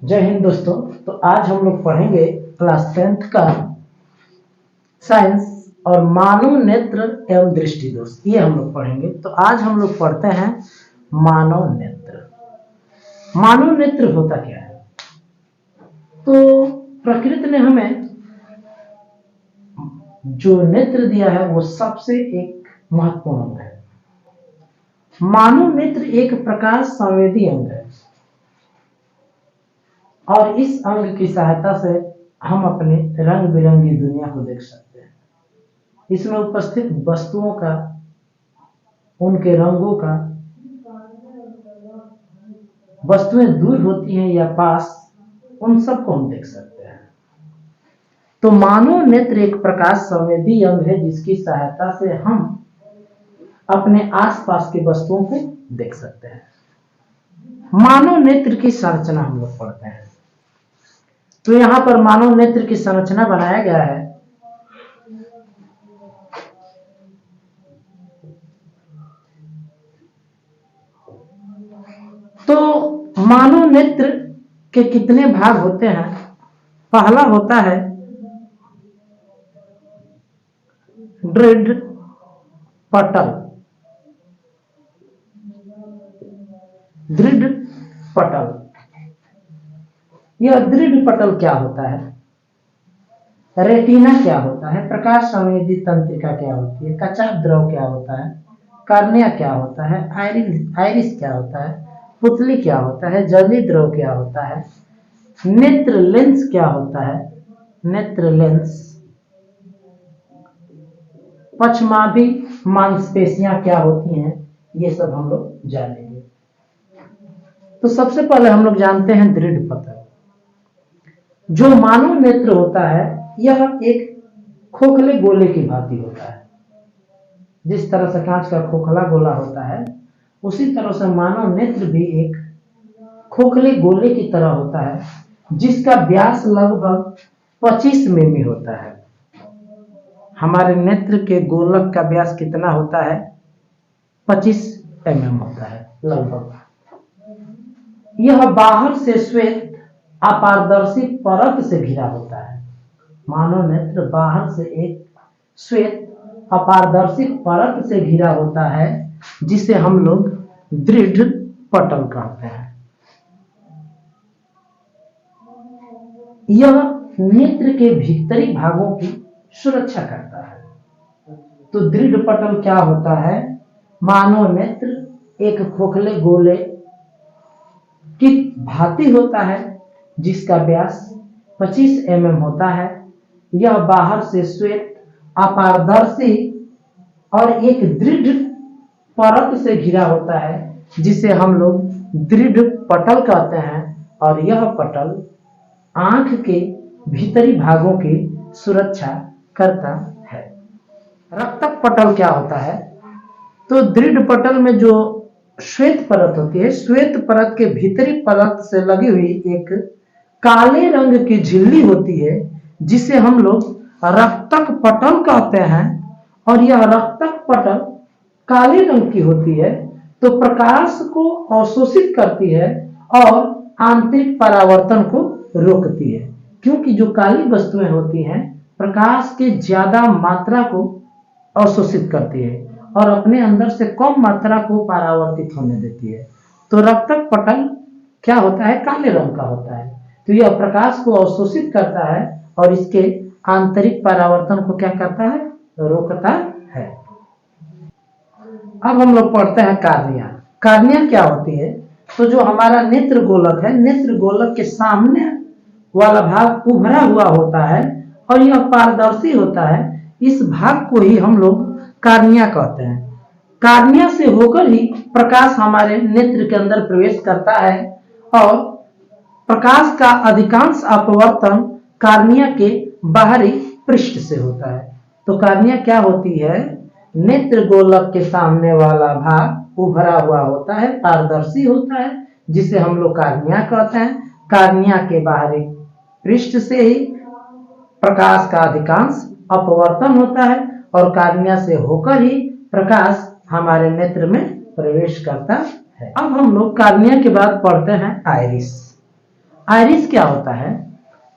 जय हिंद दोस्तों। तो आज हम लोग पढ़ेंगे क्लास 10th का साइंस और मानव नेत्र एवं दृष्टि दोष, ये हम लोग पढ़ेंगे। तो आज हम लोग पढ़ते हैं मानव नेत्र। मानव नेत्र होता क्या है? तो प्रकृति ने हमें जो नेत्र दिया है वो सबसे एक महत्वपूर्ण अंग है। मानव नेत्र एक प्रकाश संवेदी अंग है और इस अंग की सहायता से हम अपने रंग बिरंगी दुनिया को देख सकते हैं। इसमें उपस्थित वस्तुओं का, उनके रंगों का, वस्तुएं दूर होती हैं या पास, उन सबको हम देख सकते हैं। तो मानव नेत्र एक प्रकाश संवेदी अंग है जिसकी सहायता से हम अपने आसपास की वस्तुओं को देख सकते हैं। मानव नेत्र की संरचना हम लोग पढ़ते हैं। तो यहां पर मानव नेत्र की संरचना बनाया गया है। तो मानव नेत्र के कितने भाग होते हैं? पहला होता है दृढ़ पटल। दृढ़ पटल, यह दृढ़ पटल क्या होता है? रेटिना क्या होता है? प्रकाश संवेदी तंत्रिका क्या होती है? कचाप द्रव क्या होता है? कार्निया क्या होता है? आइरिस क्या होता है? पुतली क्या होता है? जलीय द्रव क्या होता है? नेत्र लेंस क्या होता है? नेत्र लेंस। पश्चमाभि मांसपेशियां क्या होती हैं? ये सब हम लोग जानेंगे। तो सबसे पहले हम लोग जानते हैं दृढ़ पटल। जो मानव नेत्र होता है यह एक खोखले गोले की भांति होता है। जिस तरह से कांच का खोखला गोला होता है, उसी तरह से मानव नेत्र भी एक खोखले गोले की तरह होता है, जिसका व्यास लगभग 25 मिमी होता है। हमारे नेत्र के गोलक का व्यास कितना होता है? 25 mm होता है लगभग। यह बाहर से श्वेत अपारदर्शी परत से घिरा होता है। मानव नेत्र बाहर से एक श्वेत अपारदर्शी परत से घिरा होता है, जिसे हम लोग दृढ़ पटल कहते हैं। यह नेत्र के भीतरी भागों की सुरक्षा करता है। तो दृढ़ पटल क्या होता है? मानव नेत्र एक खोखले गोले की भांति होता है, जिसका व्यास 25 mm होता है। यह बाहर से श्वेत अपारदर्शी और एक दृढ़ परत से घिरा होता है, जिसे हम लोग दृढ़ पटल कहते हैं। और यह पटल आंख के भीतरी भागों की सुरक्षा करता है। रक्तक पटल क्या होता है? तो दृढ़ पटल में जो श्वेत परत होती है, श्वेत परत के भीतरी परत से लगी हुई एक काले रंग की झिल्ली होती है, जिसे हम लोग रक्तक पटल कहते हैं। और यह रक्तक पटल काले रंग की होती है, तो प्रकाश को अवशोषित करती है और आंतरिक परावर्तन को रोकती है। क्योंकि जो काली वस्तुएं होती हैं प्रकाश की ज्यादा मात्रा को अवशोषित करती है और अपने अंदर से कम मात्रा को परावर्तित होने देती है। तो रक्तक पटल क्या होता है? काले रंग का होता है। तो यह प्रकाश को अवशोषित करता है और इसके आंतरिक परावर्तन को क्या करता है? रोकता है। अब हम लोग पढ़ते हैं कार्निया। कार्निया क्या होती है? तो जो हमारा नेत्र गोलक है, नेत्र गोलक के सामने वाला भाग उभरा हुआ होता है और यह पारदर्शी होता है। इस भाग को ही हम लोग कार्निया कहते हैं। कार्निया से होकर ही प्रकाश हमारे नेत्र के अंदर प्रवेश करता है और प्रकाश का अधिकांश अपवर्तन कार्निया के बाहरी पृष्ठ से होता है। तो कार्निया क्या होती है? नेत्र गोलक के सामने वाला भाग उभरा हुआ होता है, पारदर्शी होता है, जिसे हम लोग कार्निया कहते हैं। कार्निया के बाहरी पृष्ठ से ही प्रकाश का अधिकांश अपवर्तन होता है और कार्निया से होकर ही प्रकाश हमारे नेत्र में प्रवेश करता है। अब हम लोग कार्निया के बाद पढ़ते हैं आइरिस। आइरिस क्या होता है?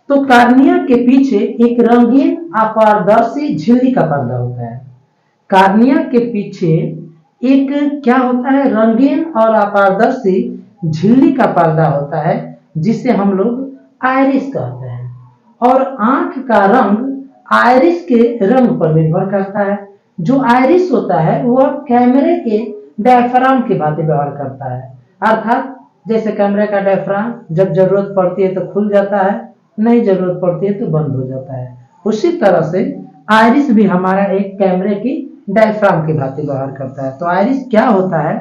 तो कार्निया के पीछे एक रंगीन अपारदर्शी झिल्ली का पर्दा होता है। कार्निया के पीछे एक क्या होता है? रंगीन और अपारदर्शी झिल्ली का पर्दा होता है, जिसे हम लोग आइरिस कहते हैं। और आंख का रंग आइरिस के रंग पर निर्भर करता है। जो आइरिस होता है वह कैमरे के डायफ्राम की भांति व्यवहार करता है, अर्थात जैसे कैमरे का डायफ्राम जब जरूरत पड़ती है तो खुल जाता है, नहीं जरूरत पड़ती है तो बंद हो जाता है, उसी तरह से आइरिस भी हमारा एक कैमरे की डायफ्राम की भांति व्यवहार करता है। तो आइरिस क्या होता है?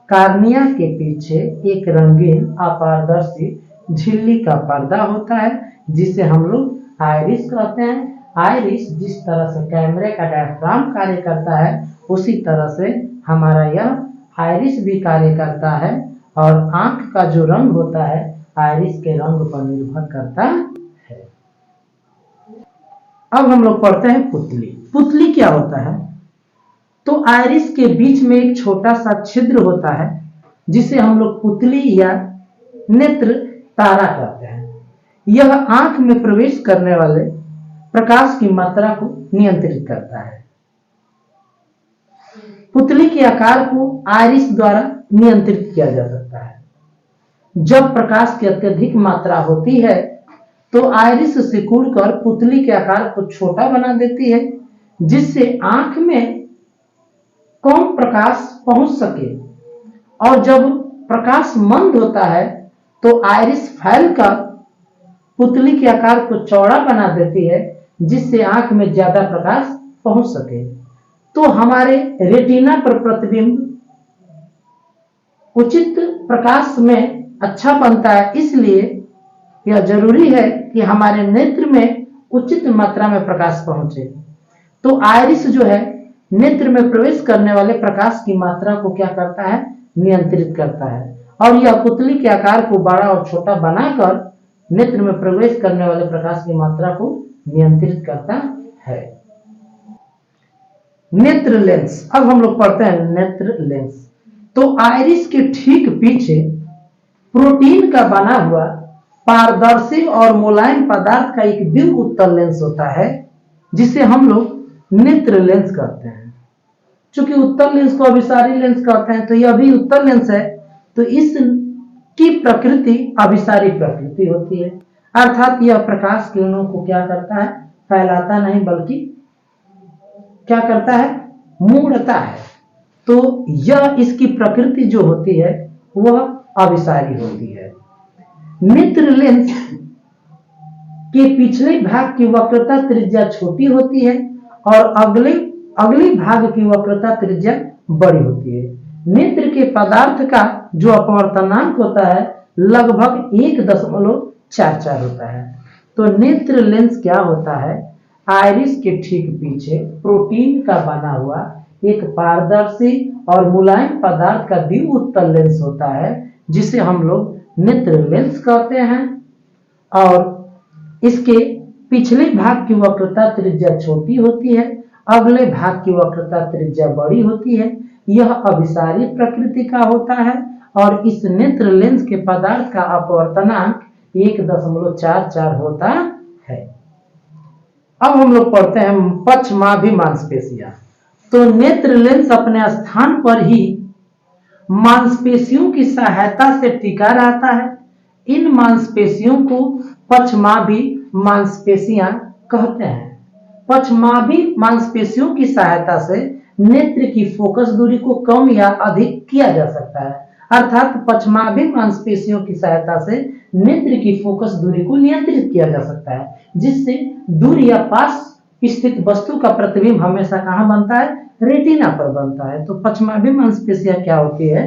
कार्निया के पीछे एक रंगीन अपारदर्शी झिल्ली का पर्दा होता है, जिसे हम लोग आइरिस कहते हैं। आइरिस जिस तरह से कैमरे का डायफ्राम कार्य करता है, उसी तरह से हमारा यह आइरिस भी कार्य करता है। और आंख का जो रंग होता है आइरिस के रंग पर निर्भर करता है। अब हम लोग पढ़ते हैं पुतली। पुतली क्या होता है? तो आइरिस के बीच में एक छोटा सा छिद्र होता है, जिसे हम लोग पुतली या नेत्र तारा कहते हैं। यह आंख में प्रवेश करने वाले प्रकाश की मात्रा को नियंत्रित करता है। पुतली के आकार को आइरिस द्वारा नियंत्रित किया जा सकता है। जब प्रकाश की अत्यधिक मात्रा होती है तो आइरिस सिकुड़कर पुतली के आकार को छोटा बना देती है, जिससे आंख में कम प्रकाश पहुंच सके। और जब प्रकाश मंद होता है तो आइरिस फैलकर पुतली के आकार को चौड़ा बना देती है, जिससे आंख में ज्यादा प्रकाश पहुंच सके। तो हमारे रेटिना पर प्रतिबिंब उचित प्रकाश में अच्छा बनता है, इसलिए यह जरूरी है कि हमारे नेत्र में उचित मात्रा में प्रकाश पहुंचे। तो आइरिस जो है नेत्र में प्रवेश करने वाले प्रकाश की मात्रा को क्या करता है? नियंत्रित करता है। और यह पुतली के आकार को बड़ा और छोटा बनाकर नेत्र में प्रवेश करने वाले प्रकाश की मात्रा को नियंत्रित करता है। नेत्र लेंस। अब हम लोग पढ़ते हैं नेत्र लेंस। तो आइरिस के ठीक पीछे प्रोटीन का बना हुआ पारदर्शी और मुलायम पदार्थ का एक द्वि उत्तल लेंस होता है, जिसे हम लोग नेत्र लेंस कहते हैं। चूंकि उत्तल लेंस को अभिसारी लेंस कहते हैं, तो यह भी उत्तल लेंस है, तो इसकी प्रकृति अभिसारी प्रकृति होती है, अर्थात यह प्रकाश किरणों को क्या करता है? फैलाता नहीं, बल्कि क्या करता है? मोड़ता है। तो यह इसकी प्रकृति जो होती है वह अभिसारी होती है। नेत्र लेंस के पिछले भाग की वक्रता त्रिज्या छोटी होती है और अगले भाग की वक्रता त्रिज्या बड़ी होती है। नेत्र के पदार्थ का जो अपवर्तनांक होता है लगभग 1.44 होता है। तो नेत्र लेंस क्या होता है? आइरिस के ठीक पीछे प्रोटीन का बना हुआ एक पारदर्शी और मुलायम पदार्थ का द्वि उत्तल लेंस होता है, जिसे हम लोग नेत्र लेंस कहते हैं। और इसके पिछले भाग की वक्रता त्रिज्या छोटी होती है, अगले भाग की वक्रता त्रिज्या बड़ी होती है। यह अभिसारी प्रकृति का होता है और इस नेत्र लेंस के पदार्थ का अपवर्तनांक 1.44 होता है। अब हम लोग पढ़ते हैं पक्षमाभि मांसपेशियां। तो नेत्र लेंस अपने स्थान पर ही मांसपेशियों की सहायता से टिका रहता है। इन मांसपेशियों को पक्षमाभि मांसपेशियां कहते हैं। पक्षमाभि मांसपेशियों की सहायता से नेत्र की फोकस दूरी को कम या अधिक किया जा सकता है, अर्थात पक्षमाभि मांसपेशियों की सहायता से नेत्र की फोकस दूरी को नियंत्रित किया जा सकता है, जिससे दूर या पास स्थित वस्तु का प्रतिबिंब हमेशा कहां बनता है? रेटिना पर बनता है। तो पक्षमाभि मांसपेशियां क्या होती है?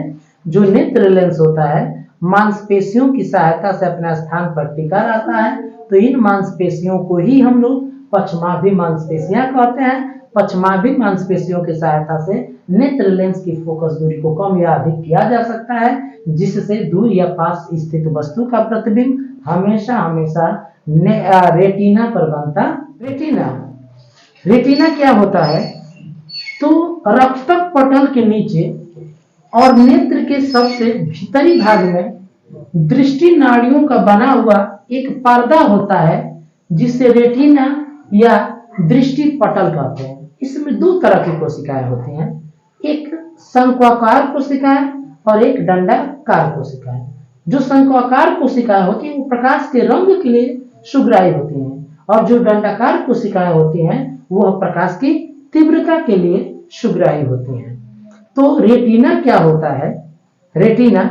जो नेत्र लेंस होता है मांसपेशियों की सहायता से अपने स्थान पर टिका रहता है, तो इन मांसपेशियों को ही हम लोग पक्षमाभि मांसपेशियां कहते हैं। पक्षमाभि मांसपेशियों की सहायता से नेत्र लेंस की फोकस दूरी को कम या अधिक किया जा सकता है, जिससे दूर या पास स्थित वस्तु का प्रतिबिंब हमेशा रेटिना पर बनता। रेटिना क्या होता है? तो रक्तक पटल के नीचे और नेत्र के सबसे भीतरी भाग में दृष्टि नाड़ियों का बना हुआ एक पर्दा होता है जिसे रेटिना या दृष्टि पटल कहते हैं। इसमें दो तरह की कोशिकाएं होती हैं, एक शंक्वाकार कोशिकाएं और एक दंडाकार कोशिकाएं। जो शंक्वाकार कोशिकाएं होती हैं वो प्रकाश के रंग के लिए सुग्राही होती हैं और जो दंडाकार कोशिकाएं होती हैं वह प्रकाश की तीव्रता के लिए सुग्राही होती हैं। तो रेटिना क्या होता है? रेटिना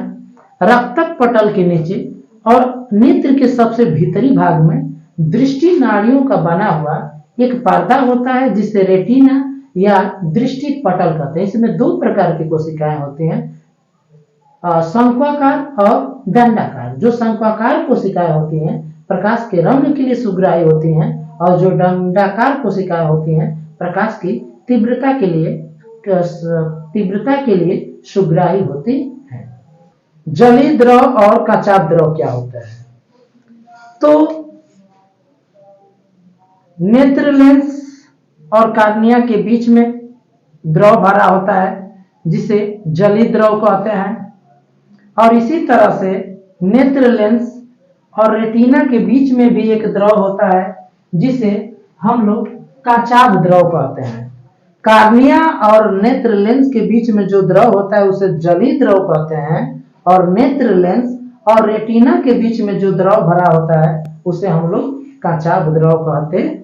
रक्तक पटल के नीचे और नेत्र के सबसे भीतरी भाग में दृष्टि नाड़ियों का बना हुआ एक पर्दा होता है जिसे रेटिना या दृष्टि पटल कहते हैं। इसमें दो प्रकार की कोशिकाएं होती हैं, शंक्वाकार और दंडाकार। जो शंक्वाकार कोशिकाएं होती हैं प्रकाश के रंग के लिए सुग्राही होती हैं और जो दंडाकार कोशिकाएं होती हैं प्रकाश की तीव्रता के लिए सुग्राही होती है। जलीय द्रव और कचाप द्रव क्या होता है? तो नेत्र लेंस और कार्निया के बीच में द्रव भरा होता है जिसे जलीय द्रव कहते हैं और इसी तरह से नेत्र लेंस और रेटिना के बीच में भी एक द्रव होता है जिसे हम लोग कचाप द्रव कहते हैं। कार्निया और नेत्र लेंस के बीच में जो द्रव होता है उसे जलीय द्रव कहते हैं और नेत्र लेंस और रेटिना के बीच में जो द्रव भरा होता है उसे हम लोग कचाप द्रव कहते हैं।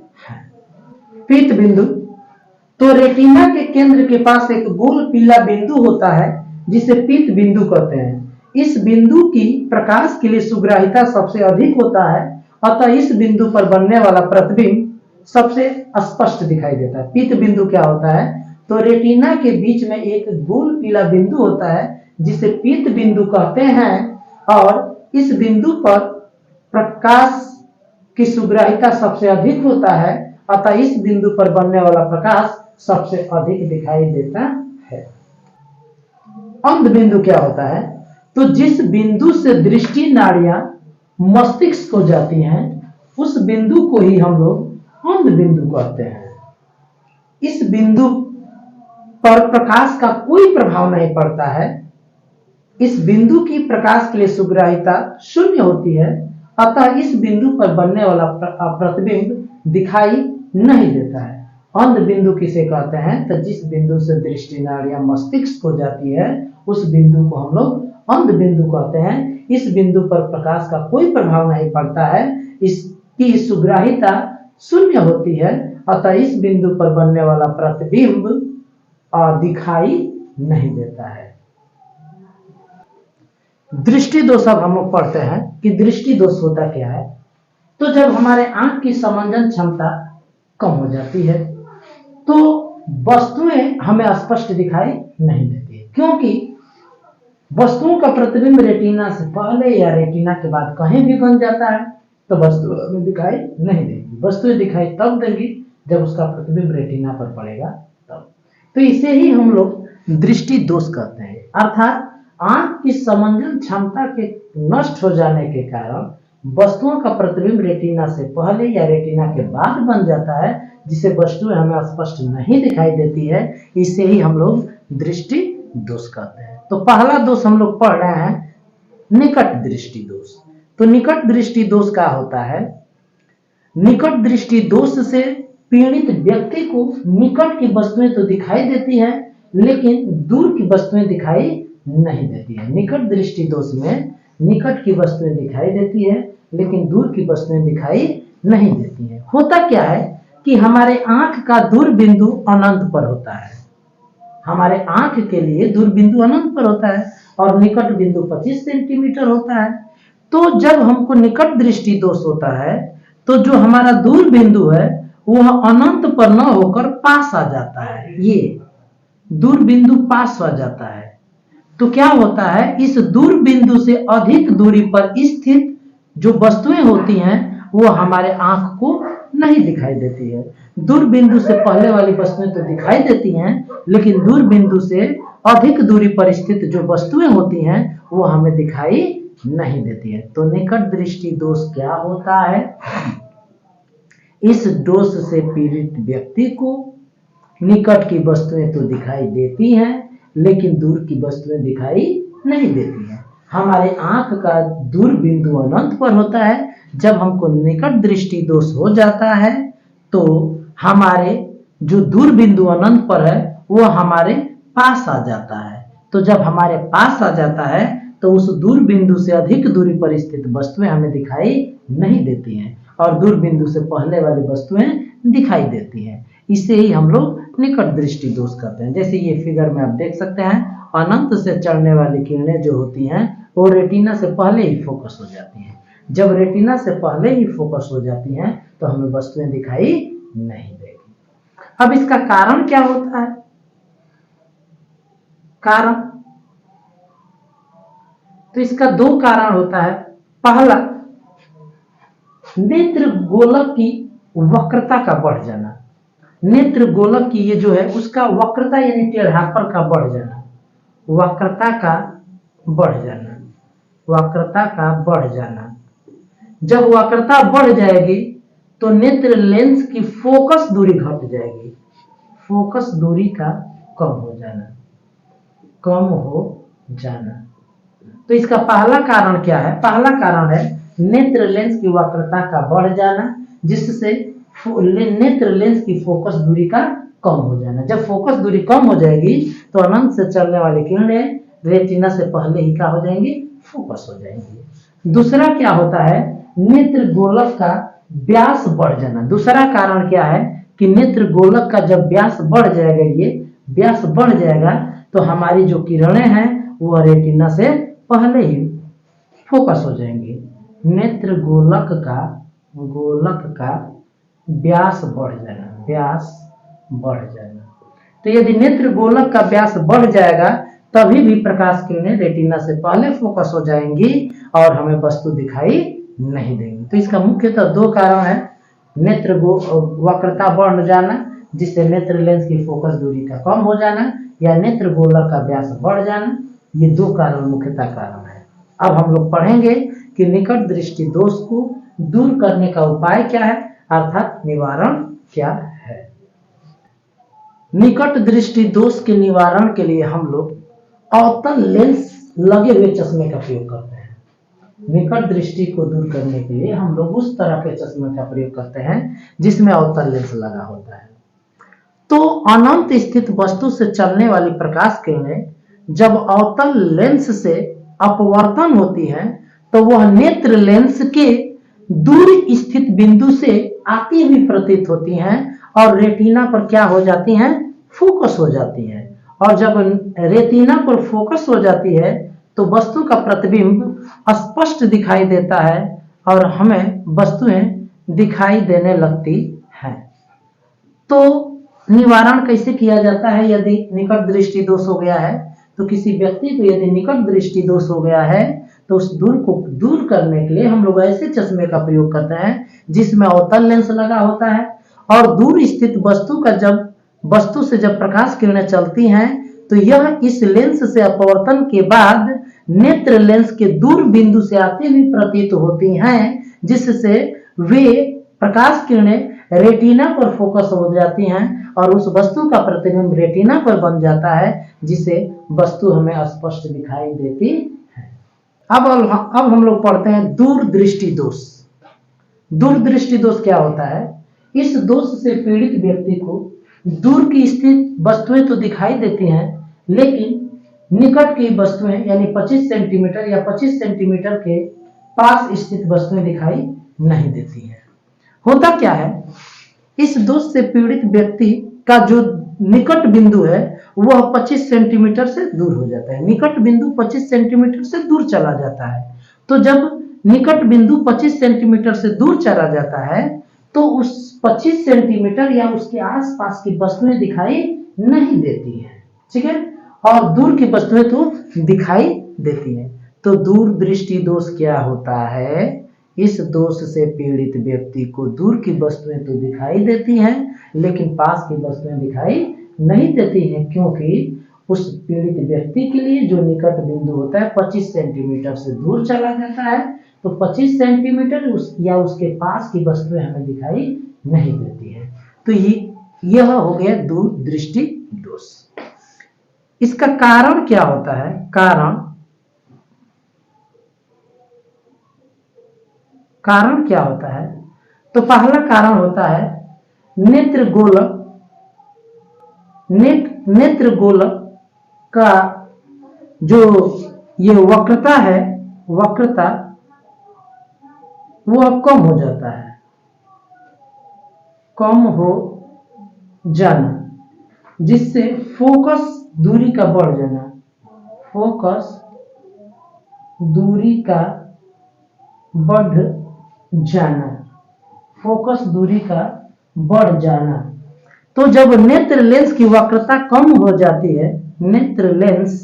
पीत बिंदु, तो रेटिना के केंद्र के पास एक गोल पीला बिंदु होता है जिसे पीत बिंदु कहते हैं। इस बिंदु की प्रकाश के लिए सुग्राहिता सबसे अधिक होता है, अतः इस बिंदु पर बनने वाला प्रतिबिंब सबसे स्पष्ट दिखाई देता है। पीत बिंदु क्या होता है? तो रेटिना के बीच में एक गोल पीला बिंदु होता है जिसे पीत बिंदु कहते हैं और इस बिंदु पर प्रकाश की सुग्राहिता सबसे अधिक होता है, अतः इस बिंदु पर बनने वाला प्रकाश सबसे अधिक दिखाई देता है। अंध बिंदु क्या होता है? तो जिस बिंदु से दृष्टि नाड़ियां मस्तिष्क को जाती हैं उस बिंदु को ही हम लोग अंध बिंदु कहते हैं। इस बिंदु पर प्रकाश का कोई प्रभाव नहीं पड़ता है। इस बिंदु की प्रकाश के लिए सुग्राहिता शून्य होती है, अतः इस बिंदु पर बनने वाला प्रतिबिंब दिखाई नहीं देता है। अंध बिंदु किसे कहते हैं? तो जिस बिंदु से दृष्टि नाड़ियां मस्तिष्क को जाती है उस बिंदु को हम लोग अंध बिंदु कहते हैं। इस बिंदु पर प्रकाश का कोई प्रभाव नहीं पड़ता है, इसकी सुग्राहिता शून्य होती है, अतः इस बिंदु पर बनने वाला प्रतिबिंब दिखाई नहीं देता है। दृष्टि दोष अब हम लोग पढ़ते हैं कि दृष्टि दोष होता क्या है। तो जब हमारे आंख की समंजन क्षमता कम हो जाती है तो वस्तुएं हमें स्पष्ट दिखाई नहीं देती है, क्योंकि वस्तुओं का प्रतिबिंब रेटिना से पहले या रेटिना के बाद कहीं भी बन जाता है तो वस्तु हमें दिखाई नहीं देगी। वस्तुएं दिखाई तब देंगी जब उसका प्रतिबिंब रेटिना पर पड़ेगा तब। तो इसे ही हम लोग दृष्टि दोष कहते हैं, अर्थात आंख की समंजन क्षमता के नष्ट हो जाने के कारण वस्तुओं का प्रतिबिंब रेटिना से पहले या रेटिना के बाद बन जाता है, जिसे वस्तुएं हमें स्पष्ट नहीं दिखाई देती है। इसे ही हम लोग दृष्टि दोष कहते हैं। तो पहला दोष हम लोग पढ़ रहे हैं निकट दृष्टि दोष। तो निकट दृष्टि दोष क्या होता है? निकट दृष्टि दोष से पीड़ित व्यक्ति को निकट की वस्तुएं तो दिखाई देती है लेकिन दूर की वस्तुएं दिखाई नहीं देती है। निकट दृष्टि दोष में निकट की वस्तुएं दिखाई देती है लेकिन दूर की वस्तुएं दिखाई नहीं देती है। होता क्या है कि हमारे आंख का दूर बिंदु अनंत पर होता है। हमारे आंख के लिए दूर बिंदु अनंत पर होता है और निकट बिंदु 25 सेंटीमीटर होता है। तो जब हमको निकट दृष्टि दोष होता है तो जो हमारा दूर बिंदु है वह अनंत पर न होकर पास आ जाता है। ये दूर बिंदु पास आ जाता है। तो क्या होता है, इस दूर बिंदु से अधिक दूरी पर स्थित जो वस्तुएं होती हैं वो हमारे आंख को नहीं दिखाई देती है। दूर बिंदु से पहले वाली वस्तुएं तो दिखाई देती हैं लेकिन दूर बिंदु से अधिक दूरी पर स्थित जो वस्तुएं होती हैं वो हमें दिखाई नहीं देती है। तो निकट दृष्टि दोष क्या होता है? इस दोष से पीड़ित व्यक्ति को निकट की वस्तुएं तो दिखाई देती हैं लेकिन दूर की वस्तुएं दिखाई नहीं देती हैं। हमारे आंख का दूर बिंदु अनंत पर होता है। जब हमको निकट दृष्टि दोष हो जाता है तो हमारे जो दूर बिंदु अनंत पर है वो हमारे पास आ जाता है। तो जब हमारे पास आ जाता है तो उस दूर बिंदु से अधिक दूरी पर स्थित वस्तुएं हमें दिखाई नहीं देती हैं और दूर बिंदु से पहले वाली वस्तुएं दिखाई देती हैं। इसे ही हम लोग निकट दृष्टि दोष कहते हैं। जैसे ये फिगर में आप देख सकते हैं, अनंत से चढ़ने वाली किरणें जो होती हैं वो रेटिना से पहले ही फोकस हो जाती हैं। जब रेटिना से पहले ही फोकस हो जाती हैं तो हमें वस्तुएं दिखाई नहीं देगी। अब इसका कारण क्या होता है? कारण तो इसका दो कारण होता है। पहला, नेत्र गोलक की वक्रता का बढ़ जाना। नेत्र गोलक की ये जो है उसका वक्रता यानी टेढ़ापन का बढ़ जाना, वक्रता का बढ़ जाना, वक्रता का बढ़ जाना। जब वक्रता बढ़ जाएगी तो नेत्र लेंस की फोकस दूरी घट जाएगी, फोकस दूरी का कम हो जाना, कम हो जाना। तो इसका पहला कारण क्या है? पहला कारण है नेत्र लेंस की वक्रता का बढ़ जाना, जिससे नेत्र लेंस की फोकस दूरी का कम हो जाना। जब फोकस दूरी कम हो जाएगी तो अनंत से चलने वाली किरणें रेटिना से पहले ही क्या हो जाएंगी? फोकस हो जाएंगी। दूसरा क्या होता है? नेत्र गोलक का व्यास बढ़ जाना। दूसरा कारण क्या है कि नेत्र गोलक का जब व्यास बढ़ जाएगा, ये व्यास बढ़ जाएगा तो हमारी जो किरणें हैं वो रेटिना से पहले ही फोकस हो जाएंगी। नेत्र गोलक का व्यास बढ़ जाना, व्यास बढ़ जाना। तो यदि नेत्र गोलक का व्यास बढ़ जाएगा तभी भी प्रकाश किरणें रेटिना से पहले फोकस हो जाएंगी और हमें वस्तु दिखाई नहीं देंगी। तो इसका मुख्यतः दो कारण है, नेत्र वक्रता बढ़ जाना जिससे नेत्र लेंस की फोकस दूरी का कम हो जाना, या नेत्र गोलक का व्यास बढ़ जाना। ये दो कारण मुख्यतः कारण है। अब हम लोग पढ़ेंगे कि निकट दृष्टि दोष को दूर करने का उपाय क्या है, अर्थात निवारण क्या है। निकट दृष्टि दोष के निवारण के लिए हम लोग अवतल लेंस लगे हुए चश्मे का प्रयोग करते हैं। निकट दृष्टि को दूर करने के लिए हम लोग उस तरह के चश्मे का प्रयोग करते हैं जिसमें अवतल लेंस लगा होता है। तो अनंत स्थित वस्तु से चलने वाली प्रकाश किरणें जब अवतल लेंस से अपवर्तन होती हैं तो वह नेत्र लेंस के दूर स्थित बिंदु से आती हुई प्रतीत होती हैं और रेटिना पर क्या हो जाती हैं? फोकस हो जाती हैं। और जब रेटिना पर फोकस हो जाती है तो वस्तु का प्रतिबिंब स्पष्ट दिखाई देता है और हमें वस्तुएं दिखाई देने लगती हैं। तो निवारण कैसे किया जाता है? यदि निकट दृष्टि दोष हो गया है तो किसी व्यक्ति को यदि निकट दृष्टि दोष हो गया है तो उस दूर को दूर करने के लिए हम लोग ऐसे चश्मे का प्रयोग करते हैं जिसमें अवतल लेंस लगा होता है और दूर स्थित वस्तु से जब प्रकाश किरणें चलती हैं तो यह इस लेंस से अपवर्तन के बाद नेत्र लेंस के दूर बिंदु से आती हुई प्रतीत होती हैं, जिससे वे प्रकाश किरणें रेटिना पर फोकस हो जाती हैं और उस वस्तु का प्रतिबिंब रेटिना पर बन जाता है, जिसे वस्तु हमें स्पष्ट दिखाई देती है। अब हम लोग पढ़ते हैं दूरदृष्टि दोष। दूरदृष्टि दोष क्या होता है? इस दोष से पीड़ित व्यक्ति को दूर की स्थित वस्तुएं तो दिखाई देती हैं लेकिन निकट की वस्तुएं यानी 25 सेंटीमीटर या 25 सेंटीमीटर के पास स्थित वस्तुएं दिखाई नहीं देती हैं। होता क्या है? इस दोष से पीड़ित व्यक्ति का जो निकट बिंदु है वह 25 सेंटीमीटर से दूर हो जाता है। निकट बिंदु 25 सेंटीमीटर से दूर चला जाता है। तो जब निकट बिंदु 25 सेंटीमीटर से दूर चला जाता है तो उस 25 सेंटीमीटर या उसके आसपास की वस्तुएं दिखाई नहीं देती हैं, ठीक है, और दूर की वस्तुएं तो दिखाई देती हैं। तो दूरदृष्टि दोष क्या होता है? इस दोष से पीड़ित व्यक्ति को दूर की वस्तुएं तो दिखाई देती हैं लेकिन पास की वस्तुएं दिखाई नहीं देती हैं, क्योंकि उस पीड़ित व्यक्ति के लिए जो निकट बिंदु होता है 25 सेंटीमीटर से दूर चला जाता है, तो 25 सेंटीमीटर या उसके पास की वस्तुएं हमें दिखाई नहीं देती है। तो यह हो गया दूरदृष्टि दोष। इसका कारण क्या होता है? कारण कारण क्या होता है? तो पहला कारण होता है नेत्र गोलक। नेत्र गोलक का जो ये वक्रता है, वक्रता वह कम हो जाता है, कम हो जाना, जिससे फोकस दूरी का बढ़ जाना, फोकस दूरी का बढ़ जाना, फोकस दूरी का बढ़ जाना। तो जब नेत्र लेंस की वक्रता कम हो जाती है, नेत्र लेंस,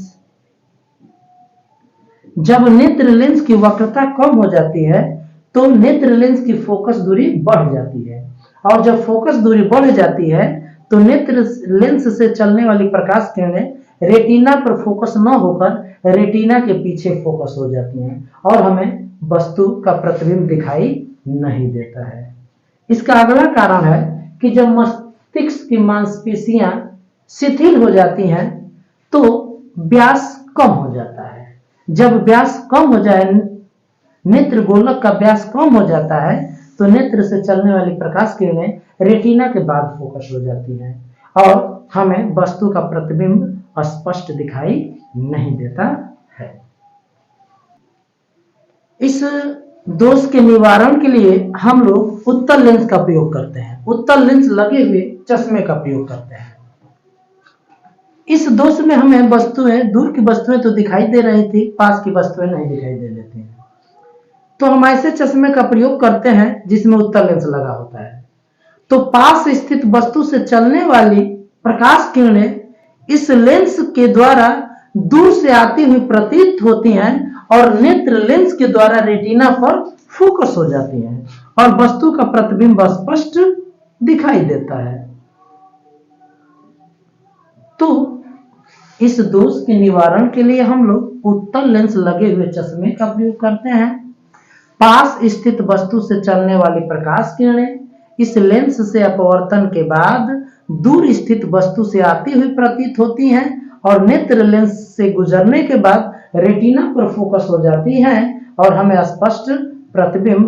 जब नेत्र लेंस की वक्रता कम हो जाती है तो नेत्र लेंस की फोकस दूरी बढ़ जाती है, और जब फोकस दूरी बढ़ जाती है तो नेत्र लेंस से चलने वाली प्रकाश किरणें रेटिना पर फोकस न होकर रेटिना के पीछे फोकस हो जाती हैं और हमें वस्तु का प्रतिबिंब दिखाई नहीं देता है। इसका अगला कारण है कि जब मस्तिष्क की मांसपेशियां शिथिल हो जाती हैं तो व्यास कम हो जाता है। जब व्यास कम हो जाए, नेत्र गोलक का व्यास कम हो जाता है तो नेत्र से चलने वाली प्रकाश किरणें रेटिना के बाद फोकस हो जाती हैं और हमें वस्तु का प्रतिबिंब स्पष्ट दिखाई नहीं देता है। इस दोष के निवारण के लिए हम लोग उत्तल लेंस का प्रयोग करते हैं। उत्तल लेंस लगे हुए चश्मे का प्रयोग करते हैं। इस दोष में हमें वस्तुएं, दूर की वस्तुएं तो दिखाई दे रही थी, पास की वस्तुएं नहीं दिखाई दे रही थी, तो हम ऐसे चश्मे का प्रयोग करते हैं जिसमें उत्तल लेंस लगा होता है। तो पास स्थित वस्तु से चलने वाली प्रकाश किरणें इस लेंस के द्वारा दूर से आती हुई प्रतीत होती हैं और नेत्र लेंस के द्वारा रेटिना पर फोकस हो जाती हैं और वस्तु का प्रतिबिंब स्पष्ट दिखाई देता है। तो इस दोष के निवारण के लिए हम लोग उत्तल लेंस लगे हुए चश्मे का प्रयोग करते हैं। पास स्थित वस्तु से चलने वाली प्रकाश किरणें इस लेंस से अपवर्तन के बाद दूर स्थित वस्तु से आती हुई प्रतीत होती हैं और नेत्र लेंस से गुजरने के बाद रेटिना पर फोकस हो जाती हैं और हमें स्पष्ट प्रतिबिंब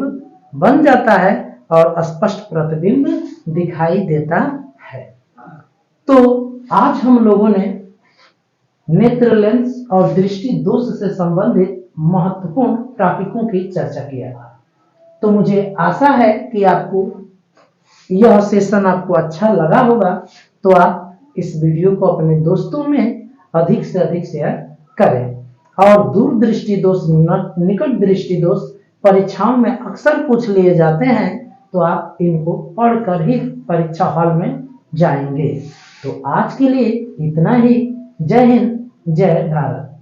बन जाता है और स्पष्ट प्रतिबिंब दिखाई देता है। तो आज हम लोगों ने नेत्र लेंस और दृष्टि दोष से संबंधित महत्वपूर्ण टॉपिकों की चर्चा किया। तो मुझे आशा है कि आपको यह सेशन आपको अच्छा लगा होगा, तो आप इस वीडियो को अपने दोस्तों में अधिक से अधिक शेयर करें। और दूर दृष्टि दोष, निकट दृष्टि दोष परीक्षाओं में अक्सर पूछ लिए जाते हैं, तो आप इनको पढ़कर ही परीक्षा हॉल में जाएंगे। तो आज के लिए इतना ही। जय हिंद, जय भारत।